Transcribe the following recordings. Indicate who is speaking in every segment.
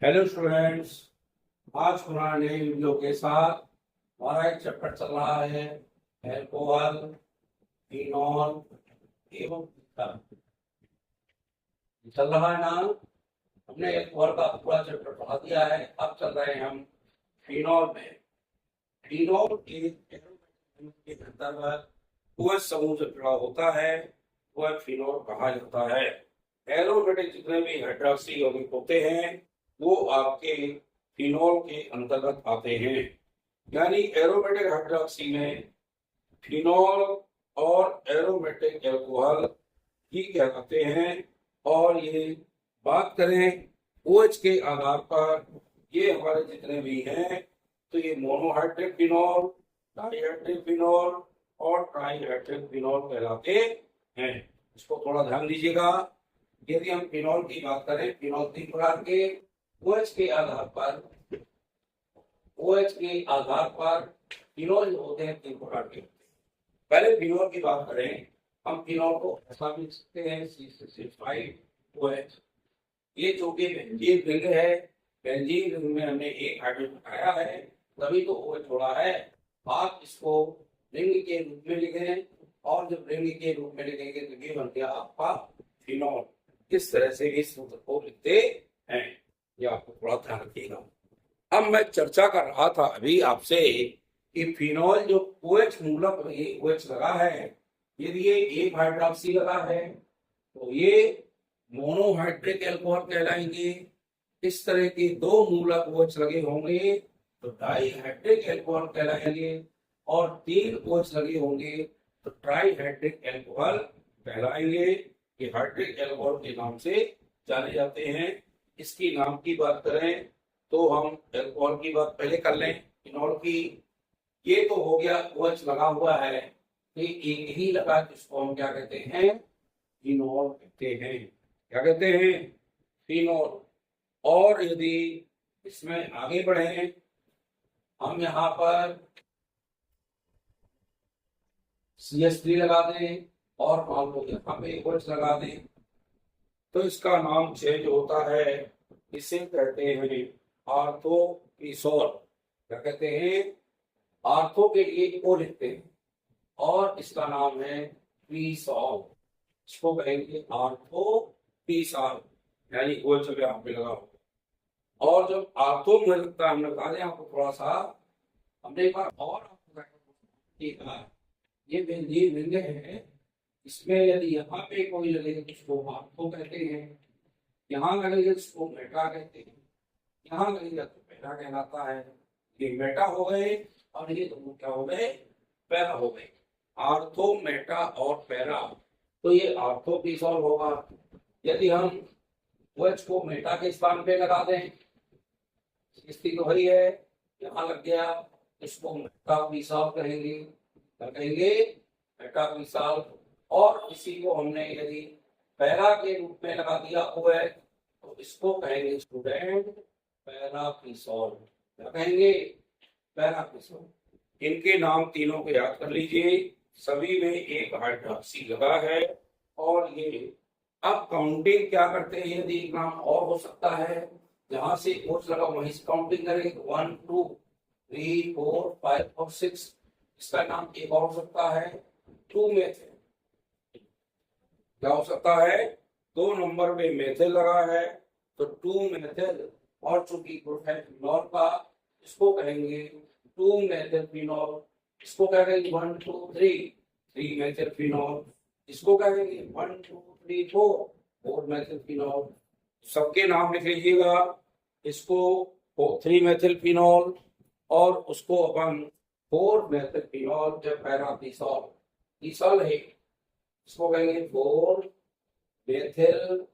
Speaker 1: Hello students. आज हमारा नए वीडियो के साथ हमारा एक चैप्टर चल रहा है अल्कोहल, फिनॉल एवं ईथर। चल रहा है ना। हमने अल्कोहल का पूरा चैप्टर पढ़ा दिया है। अब चल रहे हैं हम फिनॉल में। फिनॉल के अंतर्गत वह समूह से जुड़ा होता है, वह फिनॉल कहा जाता है। एरोमेटिक जितने भी हाइड्रोक्सी यौगिक होते हैं वो आपके फिनॉल के अंतर्गत आते हैं। यानी एरोमेटिक हाइड्रोक्सी में फिनॉल और एरोमेटिक अल्कोहल ही कहलाते हैं। और ये बात करें OH के आधार पर, ये हमारे जितने भी हैं तो ये मोनोहाइड्रिक फिनॉल, डाइहाइड्रिक फिनॉल और ट्राइहाइड्रिक फिनॉल कहलाते हैं। इसको थोड़ा ध्यान दीजिएगा। यदि हम फिनॉल की बात करें, फिनॉल 3 प्रकार के OH के आधार पर, OH के आधार पर फिनॉल होते हैं 3 प्रकार के। पहले फिनॉल की बात करें, हम फिनॉल को ऐसा भी लिख सकते हैं C6H5OH। ये जो कि बेंजीन रिंग है, बेंजीन रिंग में हमने एक हाइड्रोजन हटाया है, तभी तो OH जोड़ा है। आप इसको रिंग के रूप में लिखें, और जब रिंग के रूप में लिखेंगे तो ये बन गया आपका फिनॉल। इस तरह से इस सूत्र को लिखते हैं। ये आपको थोड़ा ध्यान रखिएगा। अब मैं चर्चा कर रहा था अभी आपसे कि फिनॉल जो OH मूलक OH लगा है, यदि ये एक हाइड्रोक्सी लगा है तो ये मोनोहाइड्रिक अल्कोहल कहलाएंगे। इस तरह के 2 मूलक OH लगे होंगे तो डाइहाइड्रिक अल्कोहल कहलाएंगे, और 3 OH लगे होंगे तो ट्राइहाइड्रिक अल्कोहल कहलाएंगे। ये हाइड्रिक अल्कोहल के नाम से जाने जाते हैं। इसकी नाम की बात करें तो हम अल्कोहल की बात पहले कर लें, फिनॉल की। ये तो हो गया OH लगा हुआ है, ये एक ही लगा, जिसको हम क्या कहते हैं, फिनॉल कहते हैं। क्या कहते हैं, फिनॉल। और यदि इसमें आगे बढ़े, हम यहाँ पर CH3 लगा दें और मान लो यहाँ पे OH लगा दें तो इसका नाम चेंज होता है। इसे कहते हैं आर्थोपीसॉल। क्या कहते हैं, आर्थो के लिए O लिखते हैं और इसका नाम है पीसॉल। इसको कहेंगे आर्थोपीसॉल, यानी OH जब यहाँ पे लगा हो। और जब आर्थो में लगता है, हमने बता दें आपको थोड़ा सा, हमने एक बार और आपको देखा, ये बेंजीन रिंग है, इसमें यदि यहाँ पे कोई लगेगा तो उसको आर्थो कहते हैं, यहाँ लगेगा तो उसको मेटा कहते हैं, यहाँ लगेगा तो पैरा कहलाता है। ये मेटा हो गए और ये दोनों क्या हो गए, पैरा हो गए। आर्थो, मेटा और पैरा, तो ये आर्थोपीसॉल होगा। यदि हम OH को मेटा के स्थान पे लगा दें, स्थिति तो वही है, यहाँ लग गया, इसको मेटापीसॉल कहेंगे। क्या कहेंगे, मेटापीसॉल। और इसी को हमने यदि पैरा के रूप में लगा दिया हुआ है तो इसको कहेंगे स्टूडेंट पैरापीसॉल। क्या कहेंगे, पैरापीसॉल। इनके नाम तीनों को याद कर लीजिए। सभी में एक हाइड्रोक्सी लगा है। और ये अब काउंटिंग क्या करते हैं, यदि एक नाम और हो सकता है, जहां से OH लगा वहीं से काउंटिंग करेंगे 1 2 3 4 5 और 6। इसका नाम एक और हो सकता है 2 मेथिल। क्या हो सकता है, 2 नंबर में मेथिल लगा है तो 2 मेथिल। और चूंकि ग्रुप है फिनॉल का, इसको कहेंगे 2 मेथिल फिनॉल। इसको कहेंगे 1 2 3 मेथिल फिनॉल। इसको कहेंगे 1 2 3 4 मेथिल फिनॉल। सबके नाम लिख लीजिएगा। इसको 3 मेथिल फिनॉल और उसको अपन 4 मेथिल फिनॉल, जब पैरापीसॉल पीसॉल है, इसको कहेंगे 4 मेथिल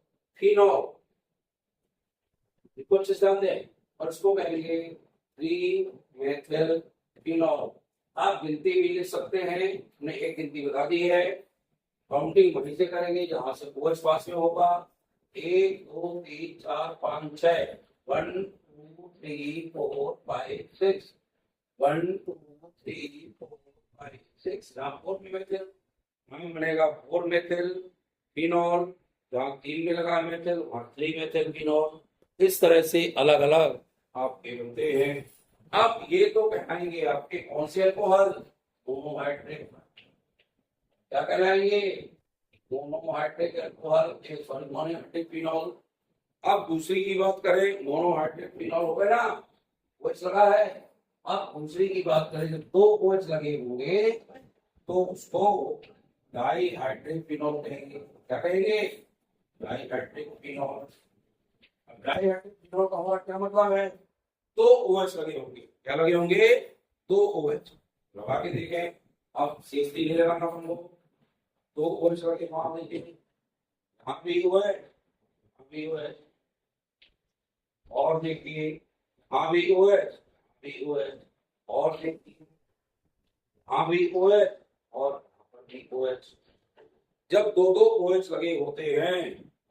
Speaker 1: फिनॉल। कुछ सिस्टम दें, और इसको कहेंगे 3 मेथिल फिनॉल। आप गिनती भी लिख सकते हैं, हमने एक गिनती बता दी है। काउंटिंग वहीं से करेंगे जहां से OH पास में होगा। 1 2 3 4 5 6 1 2 3 4 5 6 1 2 3 4 5 6। यहाँ 4 मेथिल, हम बनेगा 4 मेथिल फिनॉल। जहाँ 3 में लगा मेथिल वहाँ 3 मेथिल फिनॉल। इस तरह से अलग अलग आपके बनते हैं। आप ये तो कहलाएंगे आपके कौन से अल्कोहल, मोनोहाइड्रेट, क्या कहलाएंगे, monohydrate alcohol, sorry monohydrate phenol. अब दूसरी की बात करें, मोनोहाइड्रेट फिनॉल हो गया ना, OH लगा है। अब दूसरी की बात करें, जब दो OH लगे होंगे तो उसको डाईहाइड्रेट फिनॉल कहेंगे। क्या कहेंगे, डाईहाइड्रेट फिनॉल। अब डाईहाइड्रेट फिनॉल का हमारा क्या मतलब है, दो OH लगे होंगे, क्या लगे होंगे, दो OH लगा के देखें। अब CH3 नहीं लगाना हम लोग, दो OH लगे वहां देखें, यहाँ भी OH, यहाँ भी OH, और देखिए यहाँ भी OH, भी OH, और देखिए यहाँ भी OH और यहाँ पर भी OH। जब दो दो OH लगे होते हैं,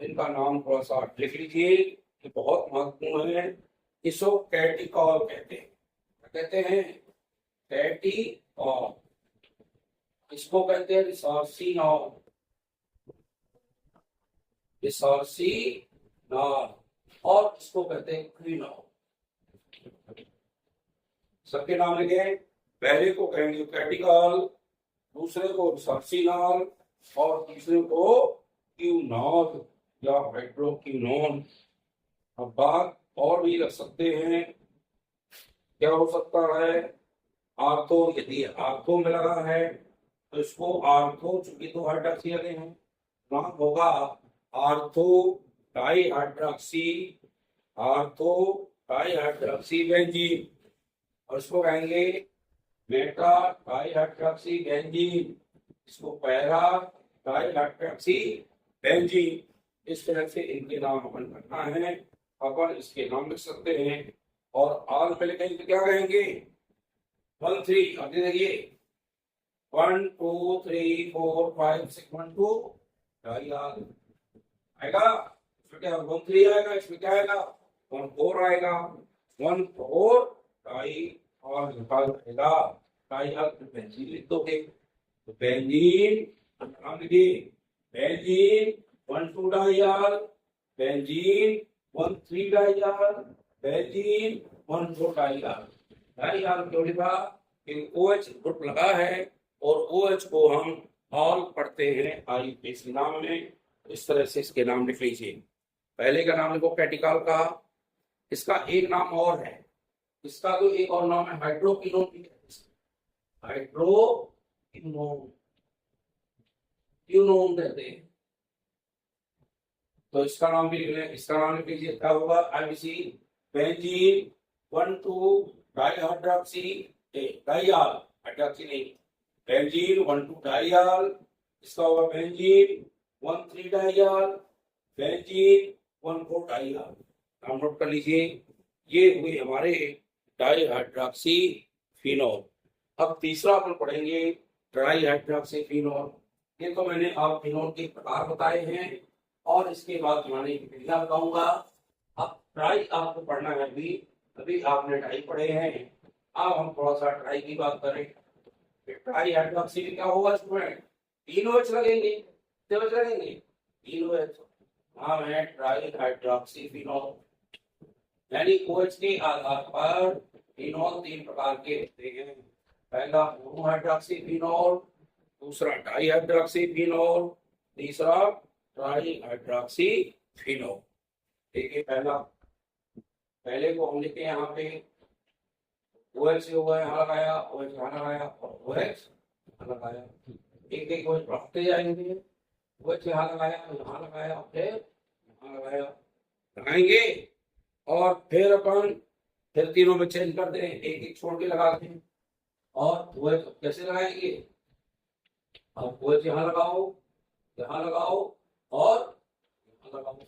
Speaker 1: इनका नाम थोड़ा सा लिख लीजिए, ये बहुत महत्वपूर्ण है। इसको कैटिकॉल कहते हैं। क्या कहते हैं, कैटिकॉल। इसको कहते हैं रिसोर्सिनॉल, रिसोर्सिनॉल, और इसको कहते हैं क्विनॉल। सबके नाम लिखे, पहले को कहेंगे कैटिकॉल, दूसरे को रिसोर्सिनॉल, और तीसरे को क्विनॉल या हाइड्रोक्विनोन। अब बात और भी रख सकते हैं, क्या हो सकता है, आर्थो, यदि आर्थो में लगा है तो इसको आर्थो, चूंकि दो हाइड्रोक्सी लगे हैं, नाम होगा ortho dihydroxy, ortho dihydroxy benzene, और इसको कहेंगे मेटा डाईहाइड्रोक्सी बेंजीन, इसको पैरा डाईहाइड्रोक्सी बेंजीन। इस तरह से इनके नाम अपन करना है, अपन इसके नाम लिख सकते हैं। और आल पहले कहेंगे तो क्या कहेंगे, 1 3, अब देखिए 1 2 3 4 5 6 1 2 डाईहाल आएगा, इसमें क्या 1 3 आएगा, इसमें क्या आएगा 1 4 आएगा, 1 4 डाई और आएगा डाईहाल। बेंजीन लिख दोगे तो बेंजीन, नाम लिखिए बेंजीन 1 2 डाईहाल, बेंजीन 1 3 डाईहाल, बेंजीन 1 4 डाईहाल। डाईहाल क्यों लिखा, OH ग्रुप लगा है और OH को हम ऑल पढ़ते हैं आई इस नाम में। इस तरह से इसके नाम लिख लीजिए। पहले का नाम लिखो कैटिकॉल का, इसका एक नाम और है, इसका तो एक और नाम है हाइड्रोक्विनोन, हाइड्रोक्विनोन, क्विनोन कहते हैं। तो इसका नाम भी लिख लें, इसका नाम लिख लीजिए, क्या होगा आईबीसी बेंजीन 1 2 डाईहाइड्रोक्सी डाईहाल, हाइड्रोक्सी नहीं, बेंजीन 1 2 डाईहाल, इसका होगा बेंजीन 1 3 डाईहाल, बेंजीन 1 4 डाईहाल। नाम नोट कर लीजिए, ये हुए हमारे डाईहाइड्रोक्सी फिनॉल। अब तीसरा अपन पढ़ेंगे ट्राईहाइड्रोक्सी फिनॉल। ये तो मैंने आप फिनॉल के प्रकार बताए हैं और इसके बाद बनाने की विधियां बताऊंगा। अब ट्राई आपको पढ़ना है, अभी आपने डाई पढ़े हैं, अब हम थोड़ा सा ट्राई की बात करें। ट्राई हाइड्रोक्सी क्या होगा, इसमें तीन OH लगेंगे, कितने OH लगेंगे, तीन OH। नाम है ट्राई हाइड्रोक्सी फिनॉल, यानी OH के आधार पर फिनॉल तीन प्रकार के होते हैं। पहला मोनोहाइड्रोक्सी फिनॉल, दूसरा डाईहाइड्रोक्सी फिनॉल, तीसरा ट्राईहाइड्रोक्सी फिनॉल। ठीक है, पहले को हम लिखते हैं यहाँ पे OH से हुआ यहाँ लगाया, OH यहाँ लगाया और OH यहाँ लगाया, एक एक OH बढ़ते जाएंगे, OH यहाँ लगाया, यहाँ लगाया, फिर यहाँ लगाया, लगाएंगे और फिर अपन फिर तीनों में चेंज कर दें, एक एक छोड़ के लगाते हैं। और OH कैसे लगाएंगे, अब OH यहाँ लगाओ, यहाँ लगाओ और यहाँ लगाओ,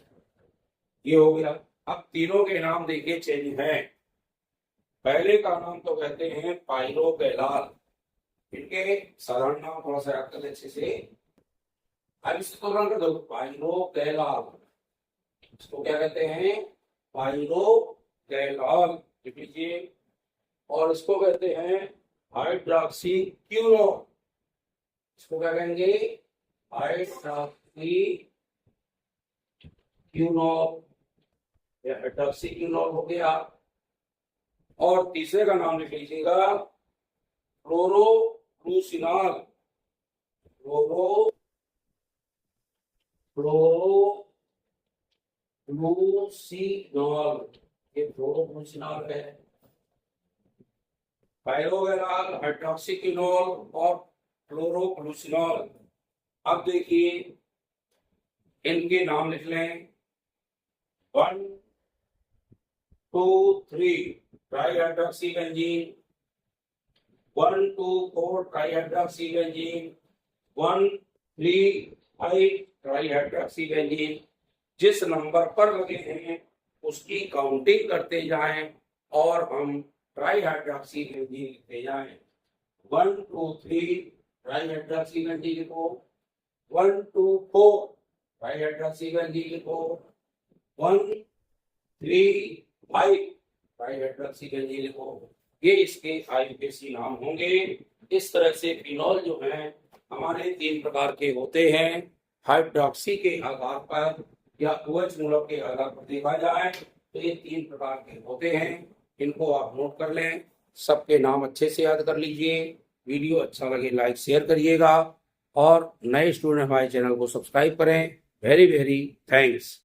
Speaker 1: ये हो गया। अब तीनों के नाम देखिए चेंज हैं। पहले का नाम तो कहते हैं पाइरोगैलाल, इनके साधारण नाम थोड़ा सा याद कर अच्छे से। अब इसको नाम कर दो पाइरोगैलाल, इसको क्या कहते हैं, पाइरोगैलाल लिख लीजिए। और इसको कहते हैं हाइड्रोक्सी क्विनोन, इसको क्या कहेंगे, हाइड्रोक्सी क्विनोन। ये हाइड्रोक्सीक्विनोल हो गया। और तीसरे का नाम लिख लीजिएगा फ्लोरोग्लूसिनॉल। फ्लोरोग्लूसिनॉल, ये फ्लोरोग्लूसिनॉल है। पायरोवेराल, हाइड्रोक्सीक्विनोल और फ्लोरोग्लूसिनॉल। अब देखिए इनके नाम लिख लें। 1 2 3 ट्राईहाइड्रोक्सीबेंजीन, 1 2 4 ट्राईहाइड्रोक्सीबेंजीन, 1 3 5 ट्राईहाइड्रोक्सीबेंजीन। जिस नंबर पर लगे हैं उसकी काउंटिंग करते जाएं और हम ट्राईहाइड्रोक्सीबेंजीन लिखते जाएं। 1 2 3 ट्राईहाइड्रोक्सीबेंजीन लिखो, 1 2 4 ट्राईहाइड्रोक्सीबेंजीन लिखो, 1 3 5 ट्राईहाइड्रोक्सीबेंजीन लिखो। ये इसके आईयूपीएसी नाम होंगे। इस तरह से फिनॉल जो है हमारे 3 प्रकार के होते हैं। हाइड्रोक्सी के आधार पर या OH मूलक के आधार पर देखा जाए तो ये 3 प्रकार के होते हैं। इनको आप नोट कर लें, सबके नाम अच्छे से याद कर लीजिए। वीडियो अच्छा लगे लाइक शेयर करिएगा और नए स्टूडेंट हमारे चैनल को सब्सक्राइब करें। Very very thanks.